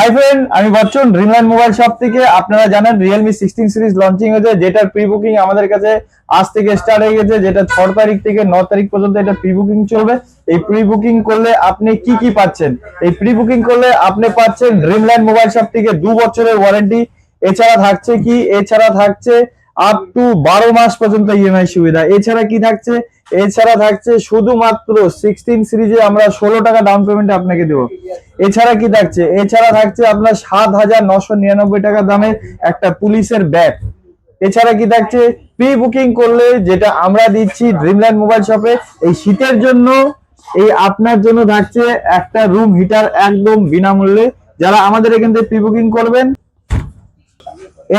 Hi friend, আমি Bachchan Dreamland mobile shop থেকে। আপনারা জানেন রিয়েলমি 16 সিরিজ লঞ্চিং হয়েছে, যেটার প্রি বুকিং আমাদের কাছে আজ থেকে স্টার্ট হয়ে গেছে, যেটা 6 তারিখ থেকে 9 তারিখ পর্যন্ত এটা প্রি বুকিং চলবে। এই প্রি বুকিং করলে আপনি কি কি পাচ্ছেন? এই প্রি বুকিং করলে আপনি পাচ্ছেন ড্রিমল্যান্ড মোবাইল শপ থেকে 2 বছরের ওয়ারেন্টি। এছাড়া থাকছে আপ টু 12 মাস পর্যন্ত ইএমআই সুবিধা। এছাড়া কি থাকছে? এছাড়া থাকছে শুধুমাত্র 16 সিরিজে আমরা 16 টাকা ডাউন পেমেন্টে আপনাকে দেবো। এছাড়া কি থাকছে? এছাড়া থাকছে আপনার 7,999 টাকা দামের একটা পুলিশের ব্যাগ। এছাড়া কি থাকছে? প্রি বুকিং করলে যেটা আমরা দিচ্ছি ড্রিমল্যান্ড মোবাইল শপে এই শীতের জন্য, এই আপনার জন্য থাকছে একটা রুম হিটার একদম বিনামূল্যে, যারা আমাদের এখান থেকে প্রি বুকিং করবেন।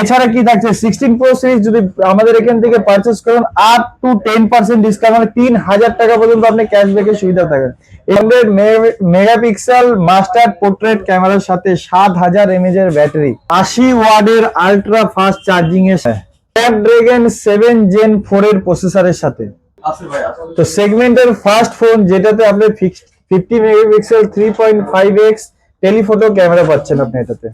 এছাড়া কি থাকছে? 16 প্রো সিরিজ যদি আমাদের এখান থেকে পারচেস করেন আপ টু 10% ডিসকাউন্ট, মানে 3,000 টাকা পর্যন্ত আপনি ক্যাশব্যাকের সুবিধা থাকবে। 100 মেগাপিক্সেল মাস্টার পোর্ট্রেট ক্যামেরার সাথে 7000 mAh এর ব্যাটারি, 80 ওয়াটের আলট্রা ফাস্ট চার্জিং এর স্ন্যাপড্রাগন 7 Gen 4 এর প্রসেসরের সাথে। তো সেগমেন্টের ফার্স্ট ফোন, যেটাতে আপনি 50 মেগাপিক্সেল 3.5x টেলিফটো ক্যামেরা পাচ্ছেন আপনি এটাতে।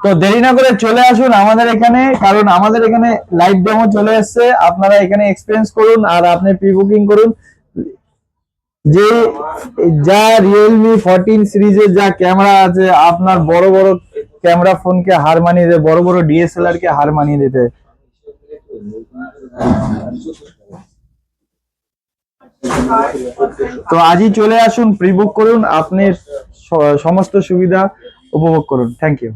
তো দেরি না করে চলে আসুন আমাদের এখানে, কারণ আমাদের এখানে লাইভ ডেমো চলে এসেছে। আপনারা এখানে এক্সপেরিয়েন্স করুন আর আপনি প্রি বুকিং করুন। যে যা রিয়েলমি 14 সিরিজের যা ক্যামেরা আছে, আপনার বড় বড় ক্যামেরা ফোনকে হার মানিয়ে দেবে, বড় বড় ডিএসএলআর কে হার মানিয়ে দিতে। তো আজই চলে আসুন, প্রি বুক করুন, আপনি সমস্ত সুবিধা উপভোগ করুন। Thank you.